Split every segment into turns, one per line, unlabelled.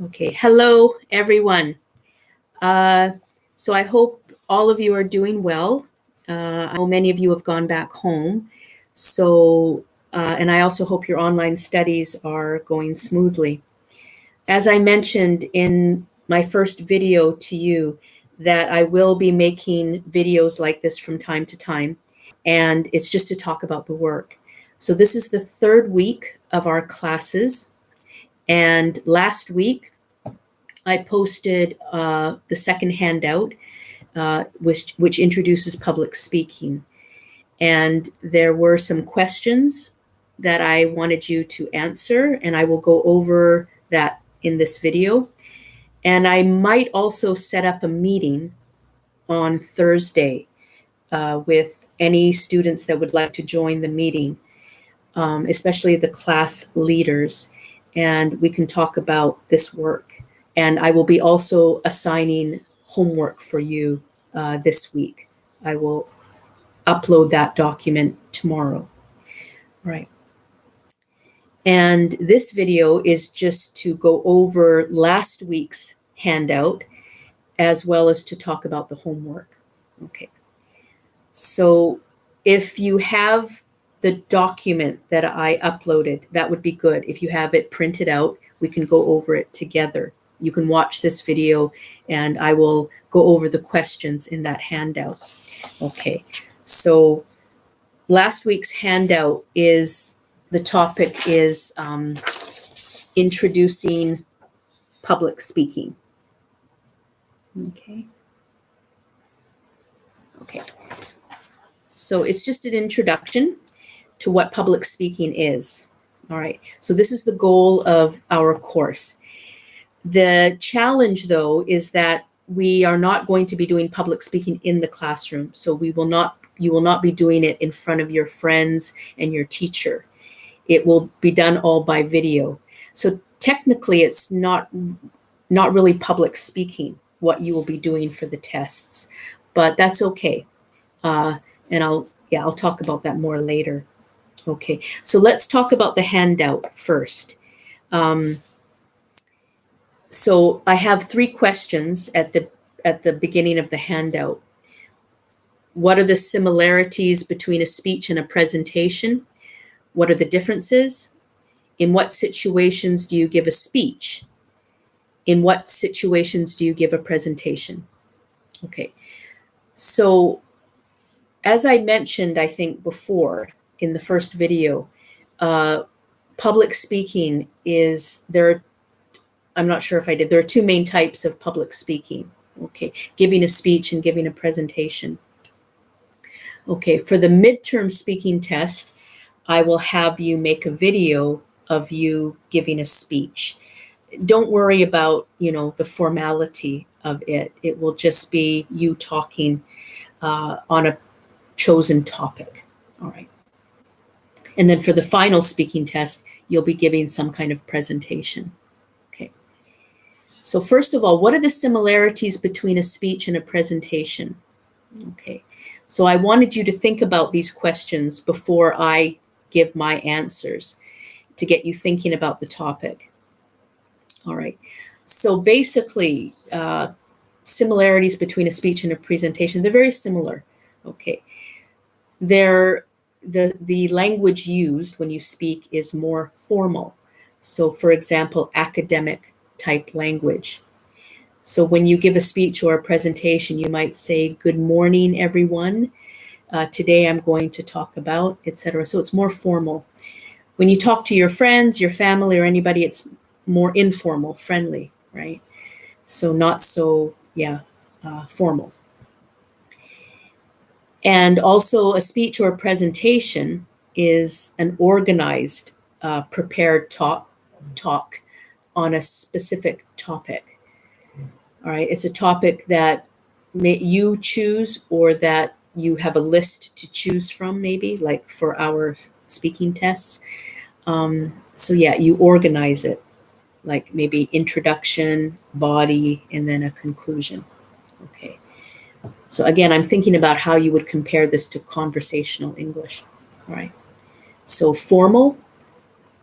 Okay, hello everyone. Uh, so I hope all of you are doing well. I know many of you have gone back home. And I also hope your online studies are going smoothly. As I mentioned in my first video to you, that I will be making videos like this from time to time, and it's just to talk about the work. So this is the third week of our classes, and last week I posted the second handout, which introduces public speaking. And there were some questions that I wanted you to answer, and I will go over that in this video. And I might also set up a meeting on Thursday with any students that would like to join the meeting, especially the class leaders, and we can talk about this work. And I will be also assigning homework for you this week. I will upload that document tomorrow. Right. And this video is just to go over last week's handout as well as to talk about the homework. Okay. So if you have the document that I uploaded, that would be good. If you have it printed out, we can go over it together. You can watch this video and I will go over the questions in that handout. Okay, so last week's handout is, the topic is introducing public speaking. Okay. So it's just an introduction to what public speaking is. All right, so this is the goal of our course. The challenge, though, is that we are not going to be doing public speaking in the classroom. So you will not be doing it in front of your friends and your teacher. It will be done all by video. So technically, it's not really public speaking what you will be doing for the tests, but that's okay. And I'll talk about that more later. Okay, so let's talk about the handout first. So I have 3 questions at the beginning of the handout. What are the similarities between a speech and a presentation? What are the differences? In what situations do you give a speech? In what situations do you give a presentation? Okay, so as I mentioned, I think before in the first video, public speaking is there. I'm not sure if I did. There are 2 main types of public speaking. Okay, giving a speech and giving a presentation. Okay, for the midterm speaking test, I will have you make a video of you giving a speech. Don't worry about, the formality of it. It will just be you talking on a chosen topic. All right. And then for the final speaking test, you'll be giving some kind of presentation. Okay. So first of all, what are the similarities between a speech and a presentation? Okay. So I wanted you to think about these questions before I give my answers to get you thinking about the topic. All right. So basically, similarities between a speech and a presentation, they're very similar. Okay. The language used when you speak is more formal. So for example, academic type language. So when you give a speech or a presentation, you might say, "Good morning, everyone. Today I'm going to talk about," etc. So it's more formal. When you talk to your friends, your family, or anybody, it's more informal, friendly, right? So not so, formal. And also a speech or a presentation is an organized, prepared talk on a specific topic. All right, it's a topic that you choose or that you have a list to choose from, maybe, like for our speaking tests. So you organize it, like maybe introduction, body, and then a conclusion. Okay. So again, I'm thinking about how you would compare this to conversational English. All right. So formal,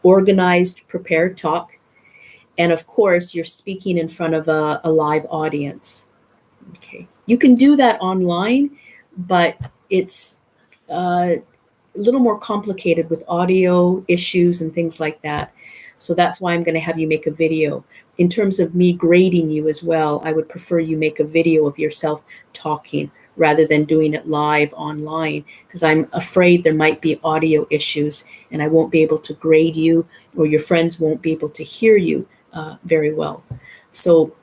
organized, prepared talk. And of course, you're speaking in front of a live audience. Okay. You can do that online, but it's a little more complicated with audio issues and things like that. So that's why I'm going to have you make a video. In terms of me grading you as well, I would prefer you make a video of yourself talking rather than doing it live online, because I'm afraid there might be audio issues and I won't be able to grade you, or your friends won't be able to hear you very well. So,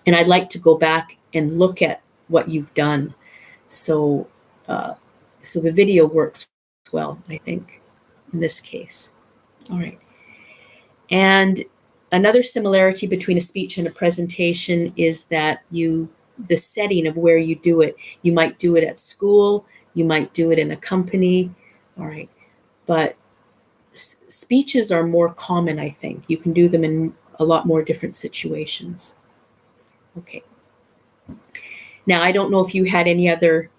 and I'd like to go back and look at what you've done. So, so the video works well, I think, in this case. All right. And another similarity between a speech and a presentation is that the setting of where you do it, you might do it at school, you might do it in a company. All right. But speeches are more common, I think. You can do them in a lot more different situations. Okay. Now, I don't know if you had any other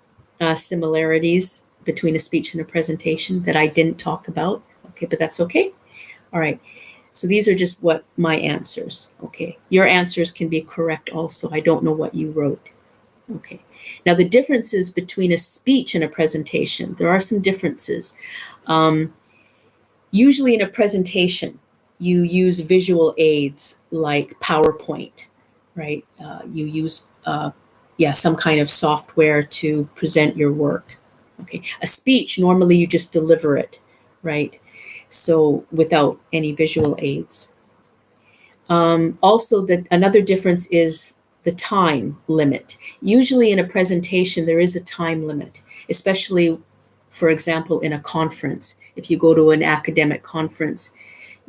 similarities between a speech and a presentation that I didn't talk about. Okay, but that's okay. All right. So these are just what my answers. Okay. Your answers can be correct also. I don't know what you wrote. Okay. Now, the differences between a speech and a presentation, there are some differences. Usually in a presentation, you use visual aids like PowerPoint, right? You use some kind of software to present your work. Okay. A speech, normally you just deliver it, right? So without any visual aids. Also, another difference is the time limit. Usually in a presentation, there is a time limit, especially, for example, in a conference. If you go to an academic conference,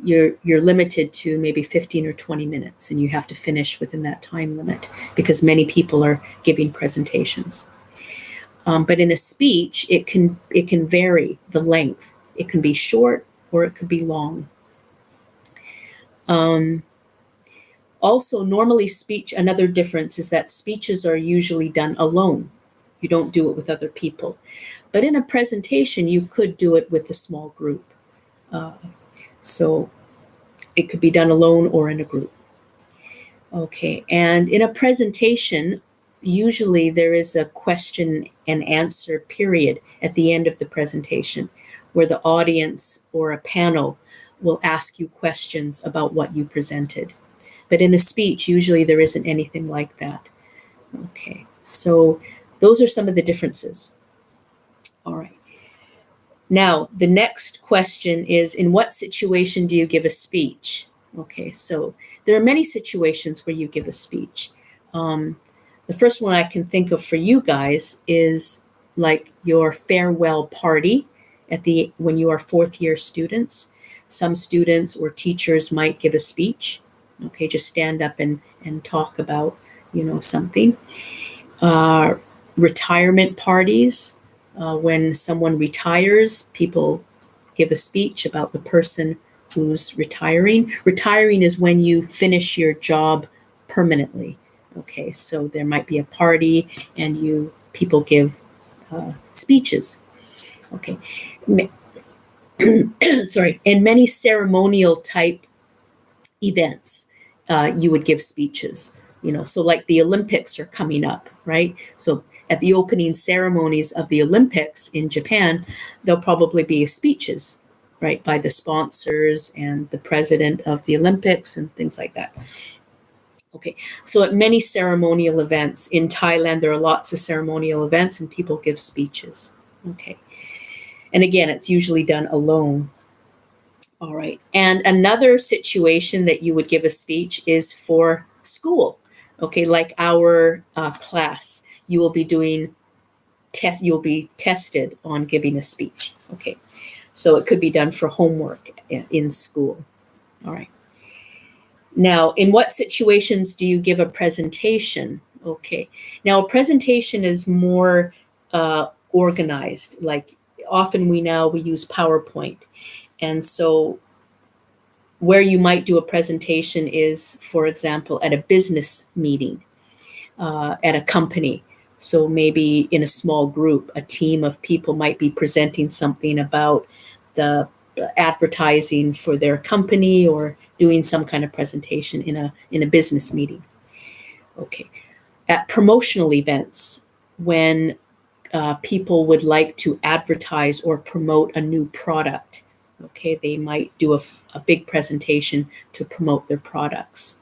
you're limited to maybe 15 or 20 minutes, and you have to finish within that time limit because many people are giving presentations. But in a speech, it can vary the length. It can be short or it could be long. Also, normally another difference is that speeches are usually done alone. You don't do it with other people. But in a presentation, you could do it with a small group. So it could be done alone or in a group. Okay, and in a presentation, usually there is a question and answer period at the end of the presentation where the audience or a panel will ask you questions about what you presented. But in a speech, usually there isn't anything like that. Okay, so those are some of the differences. All right. Now, the next question is, in what situation do you give a speech? Okay, so there are many situations where you give a speech. The first one I can think of for you guys is like your farewell party when you are fourth year students. Some students or teachers might give a speech. Okay, just stand up and talk about, something. Retirement parties, when someone retires, people give a speech about the person who's retiring. Retiring is when you finish your job permanently. Okay, so there might be a party and people give speeches. Okay. Sorry. And many ceremonial type events, you would give speeches, so like the Olympics are coming up, right? So at the opening ceremonies of the Olympics in Japan, there'll probably be speeches, right, by the sponsors and the president of the Olympics and things like that. Okay, so at many ceremonial events in Thailand, there are lots of ceremonial events and people give speeches. Okay, and again, it's usually done alone. All right, and another situation that you would give a speech is for school. Okay, like our class, you will be doing you'll be tested on giving a speech. Okay, so it could be done for homework in school. All right. Now, in what situations do you give a presentation? Okay. Now, a presentation is more organized. Like often we use PowerPoint. And so where you might do a presentation is, for example, at a business meeting, at a company. So maybe in a small group, a team of people might be presenting something about the advertising for their company or doing some kind of presentation in a business meeting. Okay. At promotional events, when people would like to advertise or promote a new product, okay, they might do a big presentation to promote their products.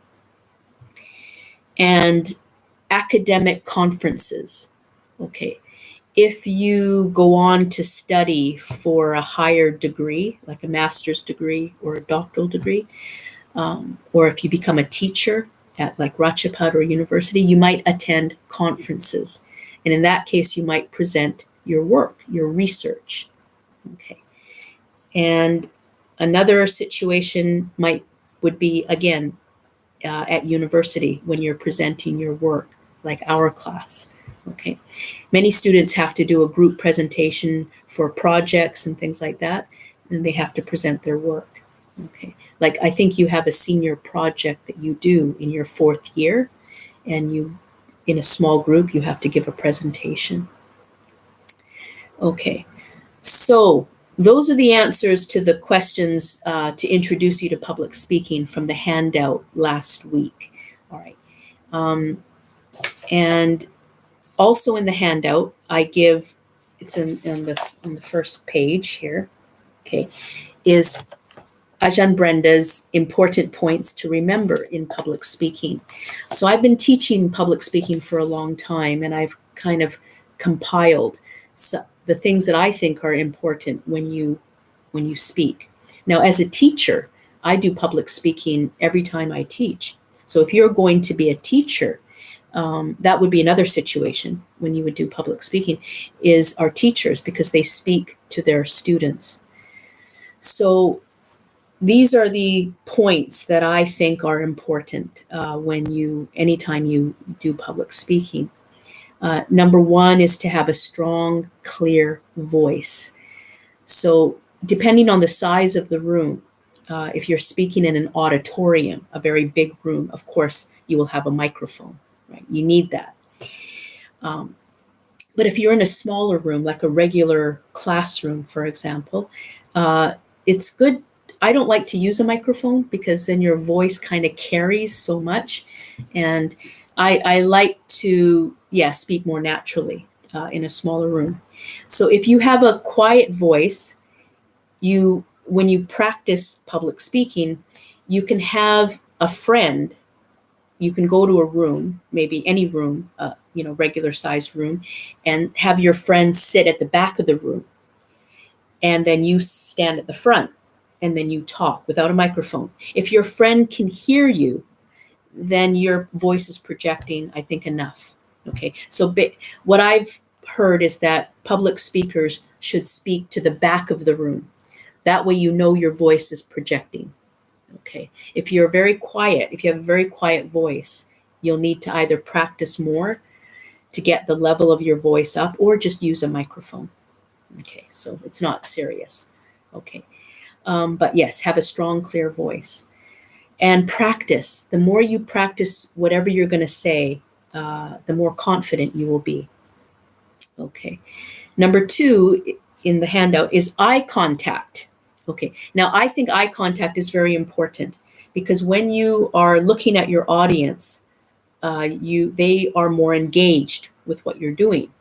And academic conferences, okay. If you go on to study for a higher degree, like a master's degree or a doctoral degree, or if you become a teacher at like Ratchapat or university, you might attend conferences. And in that case, you might present your work, your research. Okay. And another situation would be, again, at university when you're presenting your work, like our class. Okay. Many students have to do a group presentation for projects and things like that, and they have to present their work. Okay. Like I think you have a senior project that you do in your 4th year, and you, in a small group, you have to give a presentation. Okay. So those are the answers to the questions to introduce you to public speaking from the handout last week. All right. And also in the handout, I give, it's on the first page here, okay, is Ajahn Brenda's important points to remember in public speaking. So I've been teaching public speaking for a long time, and I've kind of compiled the things that I think are important when you speak. Now, as a teacher, I do public speaking every time I teach. So if you're going to be a teacher, that would be another situation when you would do public speaking, is our teachers, because they speak to their students. So these are the points that I think are important anytime you do public speaking. Number one is to have a strong, clear voice. So depending on the size of the room, if you're speaking in an auditorium, a very big room, of course, you will have a microphone, right? You need that. But if you're in a smaller room, like a regular classroom, for example, it's good. I don't like to use a microphone because then your voice kind of carries so much. And I like to, speak more naturally in a smaller room. So if you have a quiet voice, when you practice public speaking, you can have a friend. You can go to a room, maybe any room, regular sized room, and have your friend sit at the back of the room. And then you stand at the front, and then you talk without a microphone. If your friend can hear you, then your voice is projecting, I think, enough. Okay. So what I've heard is that public speakers should speak to the back of the room. That way, your voice is projecting. Okay. If you have a very quiet voice, you'll need to either practice more to get the level of your voice up, or just use a microphone. Okay. So it's not serious. Okay. But yes, have a strong, clear voice. And practice. The more you practice whatever you're going to say, the more confident you will be. Okay. Number 2 in the handout is eye contact. Okay. Now, I think eye contact is very important, because when you are looking at your audience, they are more engaged with what you're doing.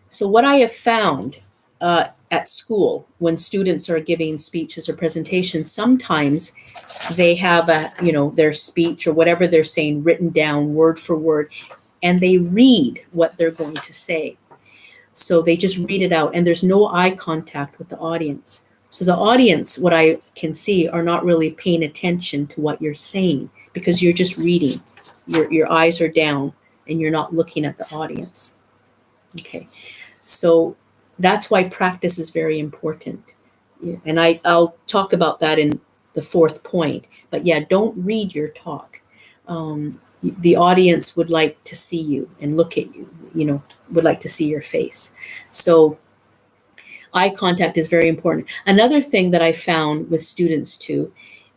So what I have found at school, when students are giving speeches or presentations, sometimes they have their speech or whatever they're saying written down word for word, and they read what they're going to say. So they just read it out, and there's no eye contact with the audience. So the audience, what I can see, are not really paying attention to what you're saying, because you're just reading. Your eyes are down, and you're not looking at the audience. Okay. So that's why practice is very important. Yeah. And I'll talk about that in the 4th point. But don't read your talk. The audience would like to see you and look at you, would like to see your face. So eye contact is very important. Another thing that I found with students too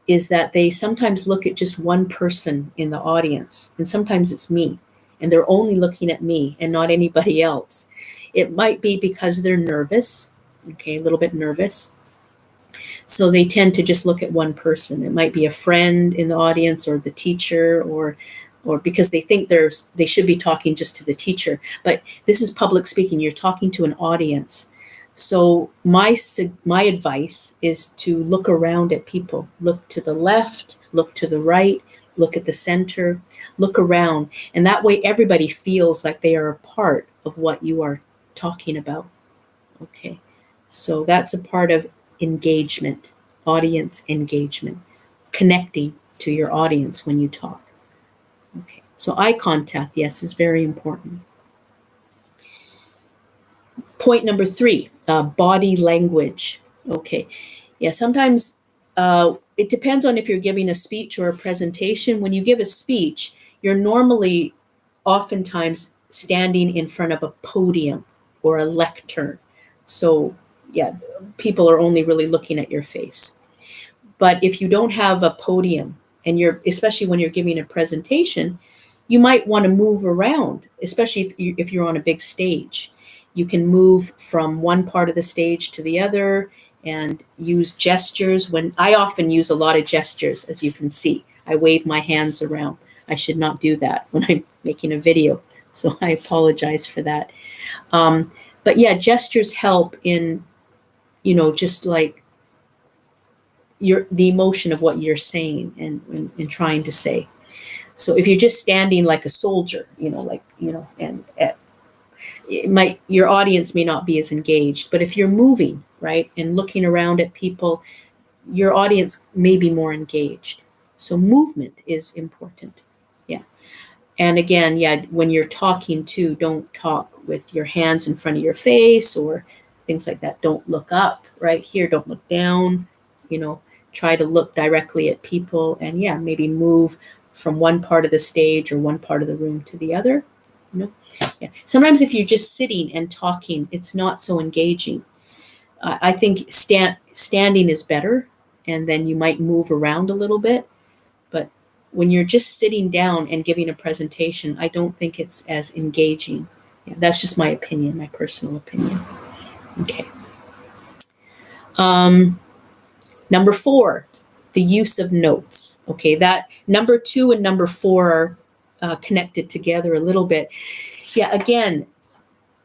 is that they sometimes look at just one person in the audience, and sometimes it's me, and they're only looking at me and not anybody else. It might be because they're nervous, okay, a little bit nervous. So they tend to just look at one person. It might be a friend in the audience or the teacher, or because they think they should be talking just to the teacher. But this is public speaking. You're talking to an audience. So my advice is to look around at people. Look to the left, look to the right, look at the center, look around. And that way everybody feels like they are a part of what you are talking about. Okay. So that's a part of engagement, audience engagement, connecting to your audience when you talk. Okay. So eye contact, yes, is very important. Point number 3, body language. Okay. Yeah, sometimes it depends on if you're giving a speech or a presentation. When you give a speech, you're normally oftentimes standing in front of a podium or a lectern. So, yeah, people are only really looking at your face. But if you don't have a podium and especially when you're giving a presentation, you might want to move around, especially if you're on a big stage. You can move from one part of the stage to the other and use gestures. When I often use a lot of gestures, as you can see, I wave my hands around. I should not do that when I'm making a video, so I apologize for that. But yeah, gestures help in, just like the emotion of what you're saying and trying to say. So if you're just standing like a soldier, and your audience may not be as engaged. But if you're moving, right, and looking around at people, your audience may be more engaged. So movement is important. Yeah. And again, yeah, when you're talking too, don't talk with your hands in front of your face or things like that. Don't look up right here. Don't look down. Try to look directly at people, and yeah, maybe move from one part of the stage or one part of the room to the other. Yeah. Sometimes if you're just sitting and talking, it's not so engaging. I think standing is better, and then you might move around a little bit. But when you're just sitting down and giving a presentation, I don't think it's as engaging. Yeah, that's just my opinion, my personal opinion. Okay. Number 4, the use of notes. Okay, that number 2 and number 4 are connected together a little bit. Yeah, again,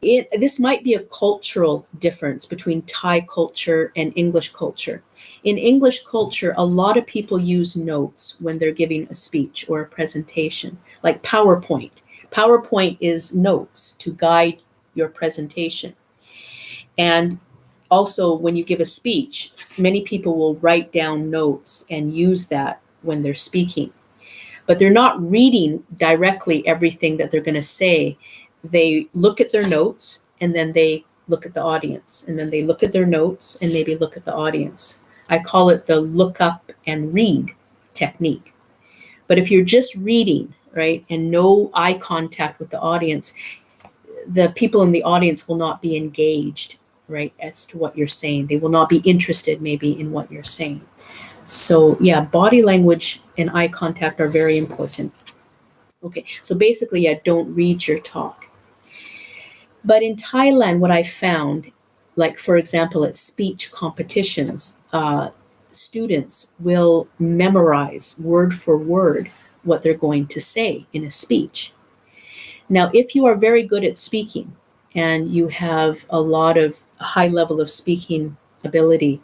this might be a cultural difference between Thai culture and English culture. In English culture, a lot of people use notes when they're giving a speech or a presentation, like PowerPoint. PowerPoint is notes to guide your presentation. And also, when you give a speech, many people will write down notes and use that when they're speaking. But they're not reading directly everything that they're going to say. They look at their notes and then they look at the audience, and then they look at their notes and maybe look at the audience. I call it the look up and read technique. But if you're just reading, right, and no eye contact with the audience, the people in the audience will not be engaged, right, as to what you're saying. They will not be interested maybe in what you're saying. So yeah, body language and eye contact are very important. Okay, so basically, yeah, don't read your talk. But in Thailand, what I found, like for example, at speech competitions, students will memorize word for word what they're going to say in a speech. Now, if you are very good at speaking and you have a lot of high level of speaking ability,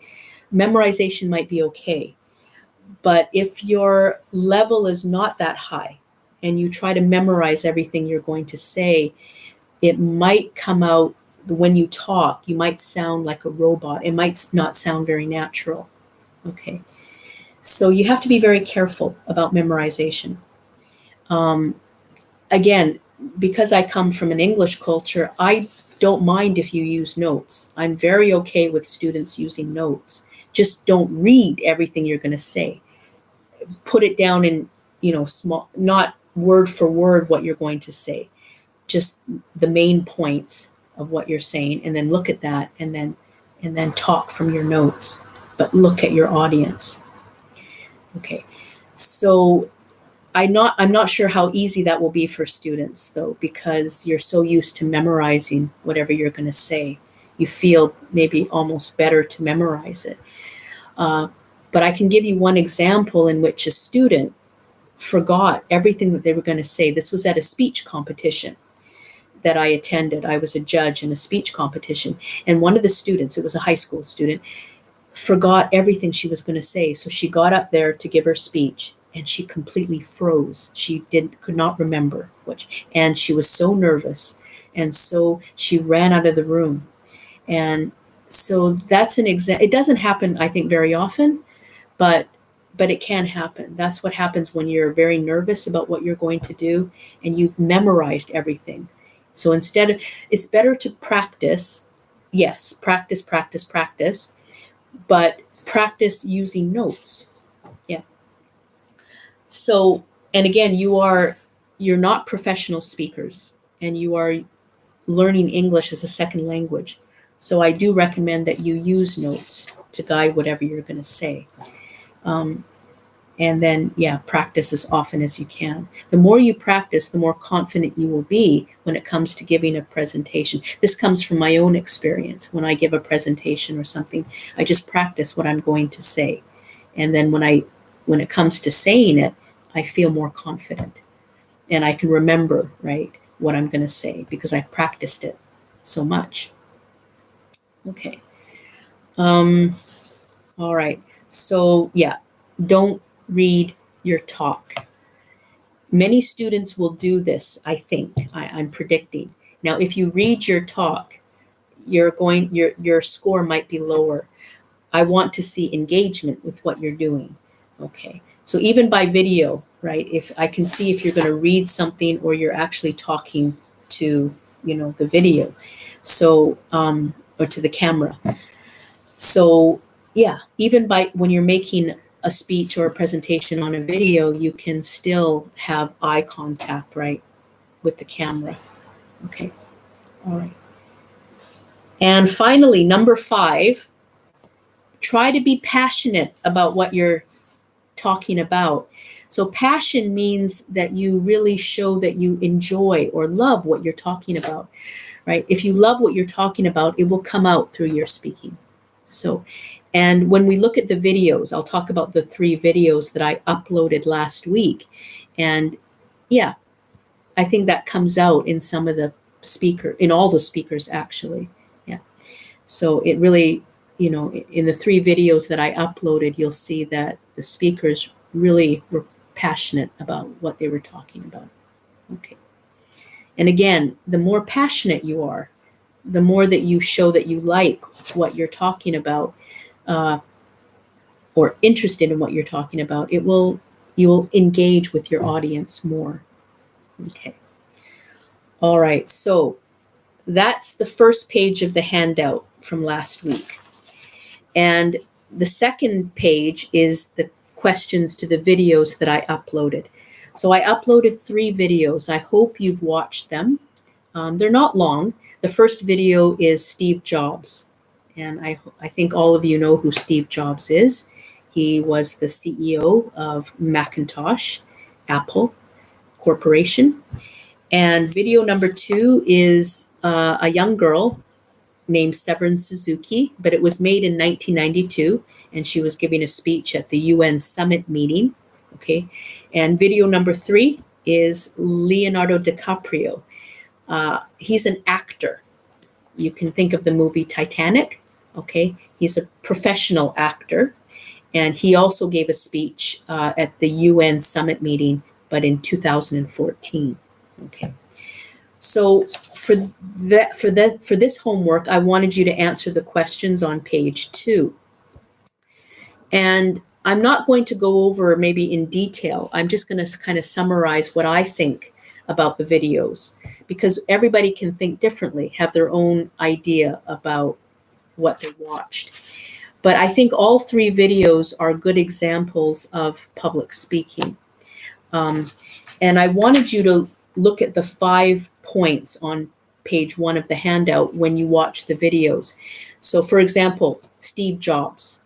memorization might be okay. But if your level is not that high and you try to memorize everything you're going to say, it might come out when you talk, you might sound like a robot. It might not sound very natural. Okay. So you have to be very careful about memorization. Again, because I come from an English culture, I don't mind if you use notes. I'm very okay with students using notes. Just don't read everything you're going to say. Put it down in, small, not word for word what you're going to say. Just the main points of what you're saying, and then look at that, and then talk from your notes, but look at your audience. Okay. So I'm not sure how easy that will be for students though, because you're so used to memorizing whatever you're going to say. You feel maybe almost better to memorize it. But I can give you one example in which a student forgot everything that they were going to say. This was at a speech competition that I attended. I was a judge in a speech competition, and one of the students, it was a high school student, forgot everything she was going to say. So she got up there to give her speech and she completely froze. Could not remember and she was so nervous. And so she ran out of the room. And so that's an example. It doesn't happen, I think, very often, but it can happen. That's what happens when you're very nervous about what you're going to do and you've memorized everything. So it's better to practice. Yes, practice, practice, practice, but practice using notes. Yeah. So, and again, you're not professional speakers and you are learning English as a second language. So I do recommend that you use notes to guide whatever you're going to say. And then, yeah, practice as often as you can. The more you practice, the more confident you will be when it comes to giving a presentation. This comes from my own experience. When I give a presentation or something, I just practice what I'm going to say. And then when it comes to saying it, I feel more confident. And I can remember, right, what I'm going to say because I've practiced it so much. Okay. All right. So, yeah, don't read your talk. Many students will do this, I think. I'm predicting. Now, if you read your talk, your score might be lower. I want to see engagement with what you're doing. Okay. So even by video, right? If I can see if you're going to read something or you're actually talking to, the video. So, or to the camera. So, yeah, even when you're making a speech or a presentation on a video, you can still have eye contact, right, with the camera. Okay. All right. And finally, number 5, try to be passionate about what you're talking about. So passion means that you really show that you enjoy or love what you're talking about, right? If you love what you're talking about, it will come out through your speaking. So, and when we look at the videos, I'll talk about the 3 videos that I uploaded last week. And yeah, I think that comes out in some of in all the speakers actually. Yeah. So it really, in the 3 videos that I uploaded, you'll see that the speakers really were passionate about what they were talking about. Okay. And again, the more passionate you are, the more that you show that you like what you're talking about, or interested in what you're talking about, you will engage with your audience more. Okay. All right. So that's the first page of the handout from last week. And the second page is the questions to the videos that I uploaded. So I uploaded 3 videos. I hope you've watched them. They're not long. The first video is Steve Jobs. And I think all of you know who Steve Jobs is. He was the CEO of Macintosh, Apple Corporation. And video number 2 is a young girl named Severin Suzuki, but it was made in 1992, and she was giving a speech at the UN summit meeting. Okay. And video number 3 is Leonardo DiCaprio. He's an actor. You can think of the movie Titanic. Okay. He's a professional actor. And he also gave a speech at the UN summit meeting, but in 2014. Okay. So for this homework, I wanted you to answer the questions on page 2. And I'm not going to go over maybe in detail. I'm just going to kind of summarize what I think about the videos, because everybody can think differently, have their own idea about what they watched. But I think all 3 videos are good examples of public speaking. And I wanted you to look at the 5 points on page 1 of the handout when you watch the videos. So for example, Steve Jobs,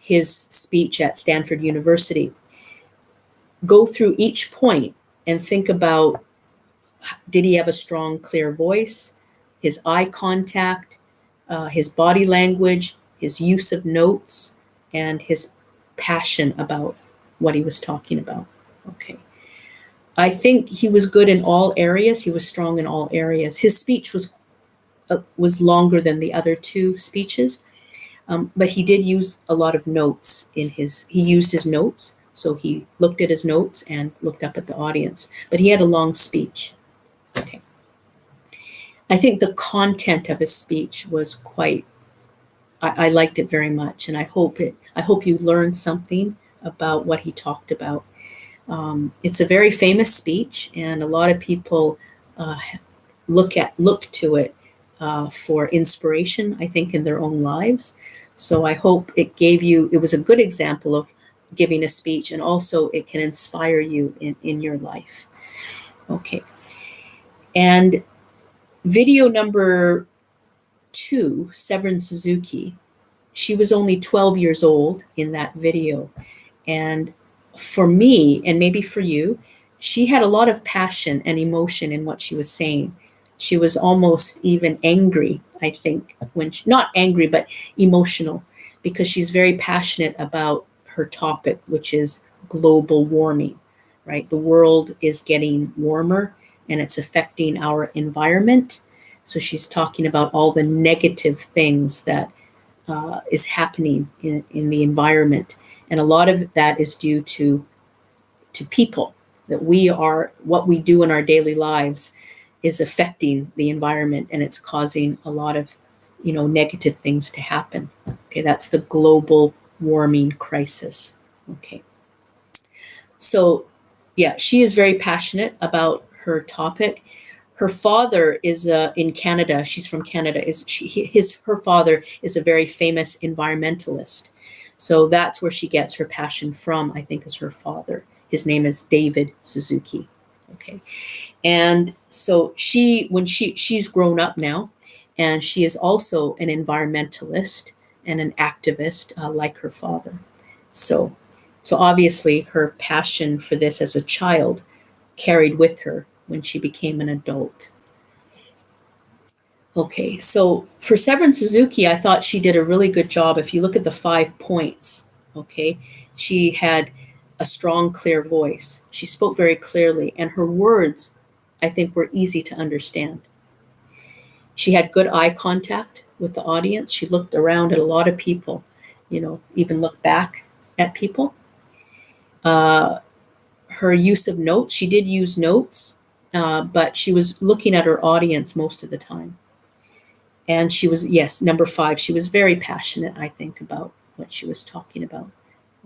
his speech at Stanford University. Go through each point and think about, did he have a strong, clear voice, his eye contact, his body language, his use of notes, and his passion about what he was talking about. Okay. I think he was good in all areas. He was strong in all areas. His speech was longer than the other two speeches, but he did use a lot of notes in his. He used his notes, so he looked at his notes and looked up at the audience. But he had a long speech. Okay. I think the content of his speech was quite. I liked it very much, and I hope you learned something about what he talked about. It's a very famous speech, and a lot of people uh, look to it for inspiration, I think, in their own lives. So I hope it was a good example of giving a speech, and also it can inspire you in your life. Okay. And video number 2, Severin Suzuki, she was only 12 years old in that video. And for me, and maybe for you, she had a lot of passion and emotion in what she was saying. She was almost even angry, I think, not angry, but emotional, because she's very passionate about her topic, which is global warming, right? The world is getting warmer and it's affecting our environment. So she's talking about all the negative things that is happening in the environment. And a lot of that is due to people, that what we do in our daily lives is affecting the environment, and it's causing a lot of negative things to happen. Okay, that's the global warming crisis. Okay, so yeah, she is very passionate about her topic. Her father is in Canada. She's from Canada. Her father is a very famous environmentalist. So that's where she gets her passion from, I think, is her father. His name is David Suzuki. Okay. And so she's grown up now, and she is also an environmentalist and an activist, like her father. So, so obviously her passion for this as a child carried with her when she became an adult. Okay, so for Severin Suzuki, I thought she did a really good job. If you look at the 5 points, okay, she had a strong, clear voice. She spoke very clearly, and her words, I think, were easy to understand. She had good eye contact with the audience. She looked around at a lot of people, even looked back at people. Uh, Her use of notes, she did use notes, but she was looking at her audience most of the time. And she was, yes, number 5, she was very passionate, I think, about what she was talking about.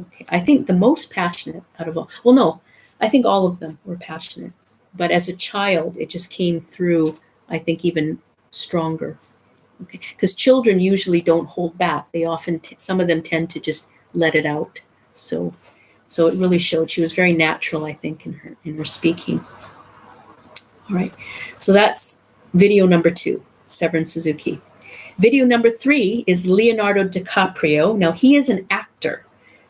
Okay, I think the most passionate out of all, well, no, I think all of them were passionate. But as a child, it just came through, I think, even stronger. Okay, because children usually don't hold back. They often, some of them tend to just let it out. So it really showed. She was very natural, I think, in her speaking. All right. So that's video number 2, Severin Suzuki. Video number 3 is Leonardo DiCaprio. Now, he is an actor,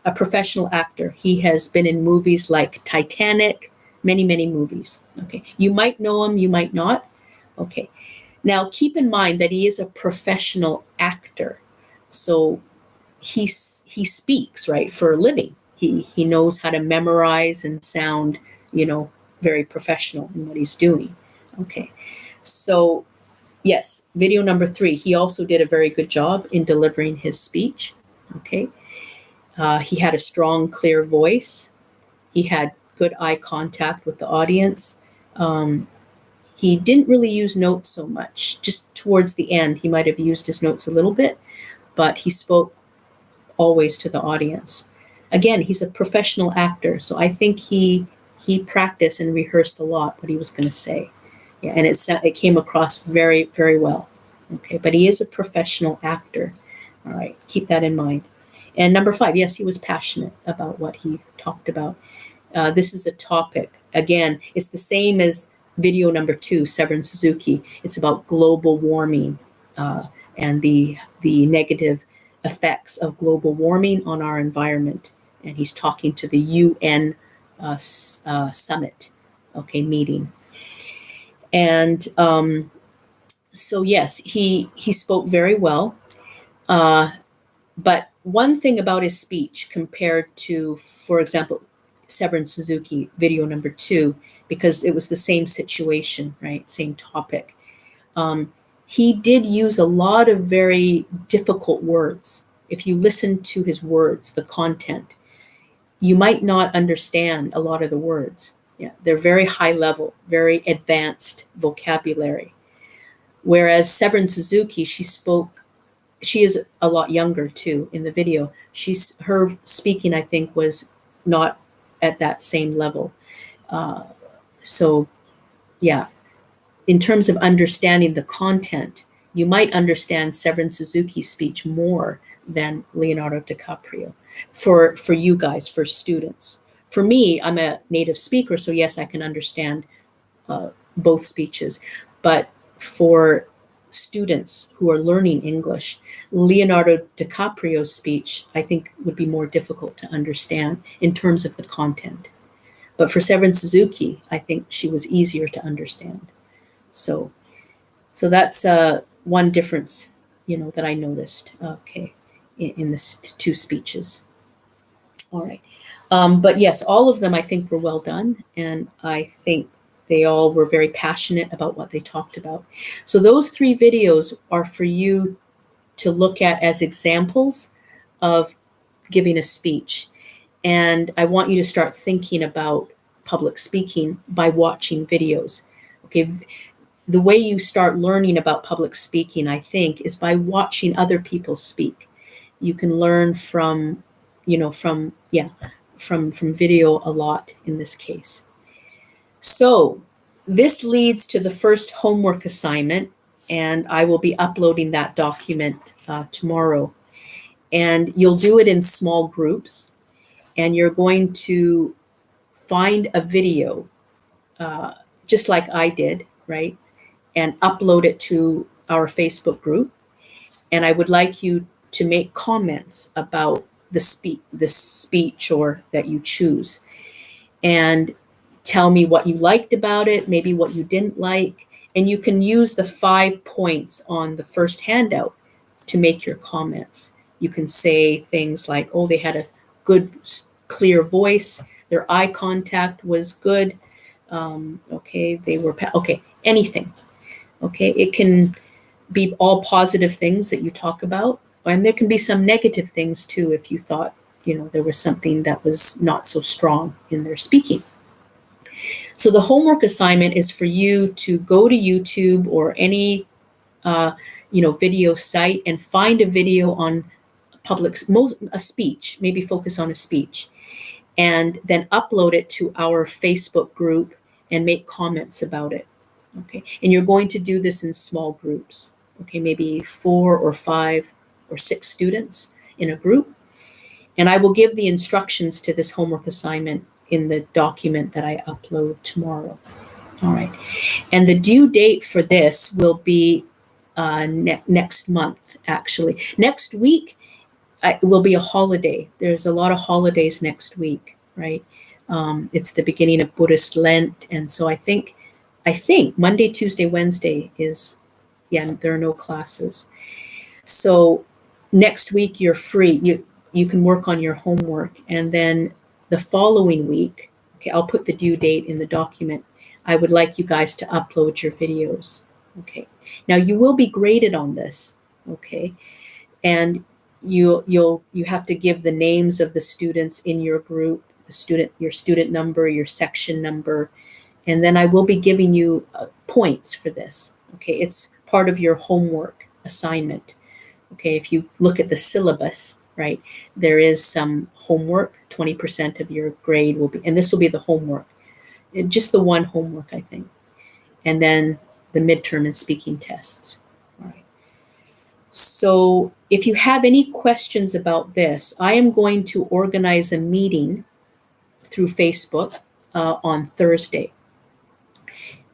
a professional actor. He has been in movies like Titanic, many, many movies. Okay. You might know him, you might not. Okay. Now, keep in mind that he is a professional actor. So he speaks, right, for a living. He knows how to memorize and sound, very professional in what he's doing. Okay. So, yes, video number 3, he also did a very good job in delivering his speech. Okay. He had a strong, clear voice. He had good eye contact with the audience. He didn't really use notes so much. Just towards the end, he might have used his notes a little bit, but he spoke always to the audience. Again, he's a professional actor, so I think he practiced and rehearsed a lot what he was going to say. Yeah, and it came across very, very well. Okay, but he is a professional actor. All right, keep that in mind. And number 5, yes, he was passionate about what he talked about. This is a topic. Again, it's the same as video number 2, Severin Suzuki. It's about global warming and the negative effects of global warming on our environment. And he's talking to the UN summit, okay, meeting. And so yes, he spoke very well, but one thing about his speech compared to, for example, Severin Suzuki, video number 2, because it was the same situation, right? Same topic. Um, he did use a lot of very difficult words. If you listen to his words, the content, you might not understand a lot of the words. Yeah, they're very high level, very advanced vocabulary. Whereas Severin Suzuki, she is a lot younger too in the video. Her speaking, I think, was not at that same level. Uh, so yeah, in terms of understanding the content, you might understand Severin Suzuki's speech more than Leonardo DiCaprio for you guys, for students. For me, I'm a native speaker, so yes, I can understand both speeches. But for students who are learning English, Leonardo DiCaprio's speech, I think, would be more difficult to understand in terms of the content. But for Severin Suzuki, I think she was easier to understand. So, so that's one difference, that I noticed. Okay, in the two speeches. All right, but yes, all of them I think were well done, and I think they all were very passionate about what they talked about. So those 3 videos are for you to look at as examples of giving a speech. And I want you to start thinking about public speaking by watching videos. Okay, the way you start learning about public speaking, I think, is by watching other people speak. You can learn from, from video a lot in this case. So this leads to the first homework assignment, and I will be uploading that document tomorrow. And you'll do it in small groups, and you're going to find a video, just like I did, right? And upload it to our Facebook group. And I would like you to make comments about the speech or that you choose, and tell me what you liked about it, maybe what you didn't like. And you can use the 5 points on the first handout to make your comments. You can say things like, oh, they had a good, clear voice, their eye contact was good, okay, they were, okay, anything. Okay, it can be all positive things that you talk about, and there can be some negative things too if you thought, there was something that was not so strong in their speaking. So the homework assignment is for you to go to YouTube or any video site and find a video on a speech, maybe focus on a speech, and then upload it to our Facebook group and make comments about it. Okay, and you're going to do this in small groups. Okay, maybe 4 or 5 or 6 students in a group. And I will give the instructions to this homework assignment in the document that I upload tomorrow. All right. And the due date for this will be next month, actually. Next week will be a holiday. There's a lot of holidays next week, right? It's the beginning of Buddhist Lent. And so I think Monday, Tuesday, Wednesday there are no classes. So next week you're free. You can work on your homework, and then the following week, okay, I'll put the due date in the document. I would like you guys to upload your videos. Okay. Now you will be graded on this, okay? And you have to give the names of the students in your group, your student number, your section number, and then I will be giving you points for this. Okay, it's part of your homework assignment. Okay, if you look at the syllabus, right, there is some homework. 20% of your grade will be, and this will be the homework, just the one homework, I think, and then the midterm and speaking tests. All right. So if you have any questions about this, I am going to organize a meeting through Facebook on Thursday.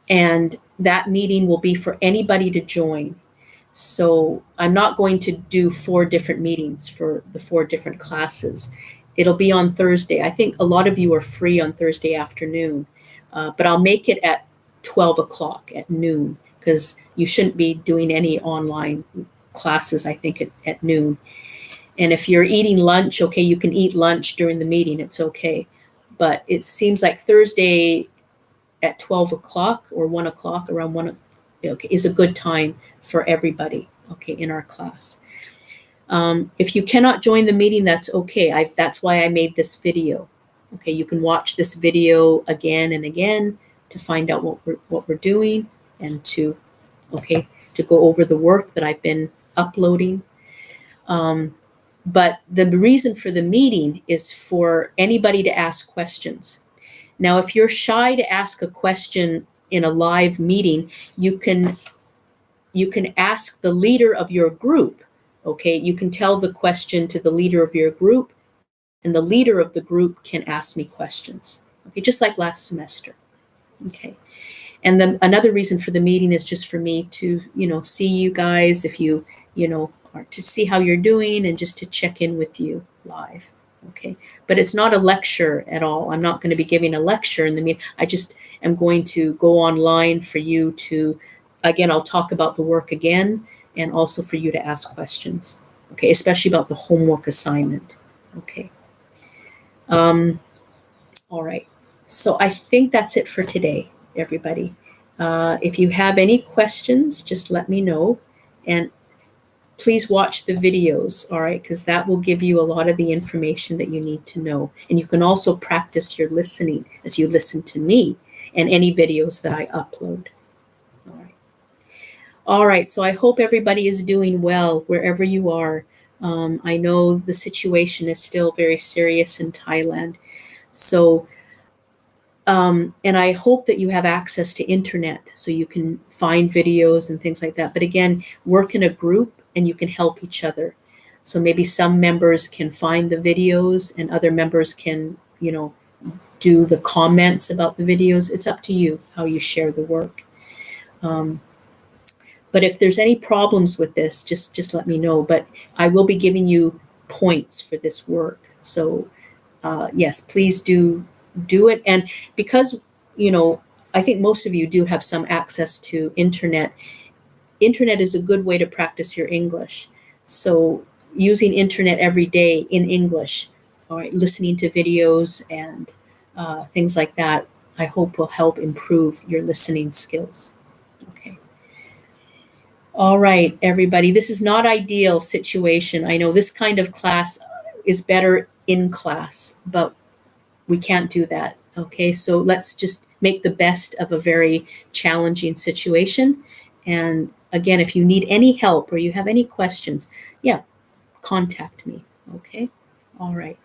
And that meeting will be for anybody to join. So I'm not going to do 4 different meetings for the 4 different classes. It'll be on Thursday. I think a lot of you are free on Thursday afternoon, but I'll make it at 12 o'clock at noon, because you shouldn't be doing any online classes, I think, at noon. And if you're eating lunch, okay, you can eat lunch during the meeting, it's okay. But it seems like Thursday at 12 o'clock or 1 o'clock, around 1, okay, is a good time for everybody, okay, in our class. If you cannot join the meeting, that's okay. That's why I made this video. Okay, you can watch this video again and again to find out what we're doing and to go over the work that I've been uploading. But the reason for the meeting is for anybody to ask questions. Now, if you're shy to ask a question in a live meeting, you can ask the leader of your group. Okay, you can tell the question to the leader of your group, and the leader of the group can ask me questions. Okay, just like last semester. Okay, and then another reason for the meeting is just for me to, see you guys, if you are, to see how you're doing and just to check in with you live. Okay, but it's not a lecture at all. I'm not going to be giving a lecture in the meeting. I just am going to go online for you to, again, I'll talk about the work again, and also for you to ask questions. Okay, especially about the homework assignment. Okay. All right. So I think that's it for today, everybody. If you have any questions, just let me know. And please watch the videos, all right, because that will give you a lot of the information that you need to know. And you can also practice your listening as you listen to me and any videos that I upload. All right. All right, so I hope everybody is doing well wherever you are. I know the situation is still very serious in Thailand. So, and I hope that you have access to internet so you can find videos and things like that. But again, work in a group and you can help each other. So maybe some members can find the videos and other members can, do the comments about the videos. It's up to you how you share the work. But if there's any problems with this, just let me know. But I will be giving you points for this work. So yes, please do it. And because, I think most of you do have some access to internet. Internet is a good way to practice your English. So using internet every day in English, all right, listening to videos and things like that, I hope will help improve your listening skills. Okay. All right, everybody. This is not ideal situation. I know this kind of class is better in class, but we can't do that. Okay, so let's just make the best of a very challenging situation. And again, if you need any help or you have any questions, yeah, contact me. Okay, all right.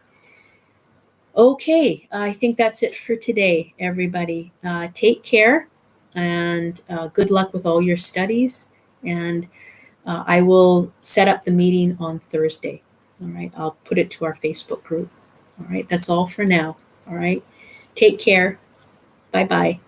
Okay, I think that's it for today, everybody. Take care and good luck with all your studies. And I will set up the meeting on Thursday. All right, I'll put it to our Facebook group. All right, that's all for now. All right, take care. Bye bye.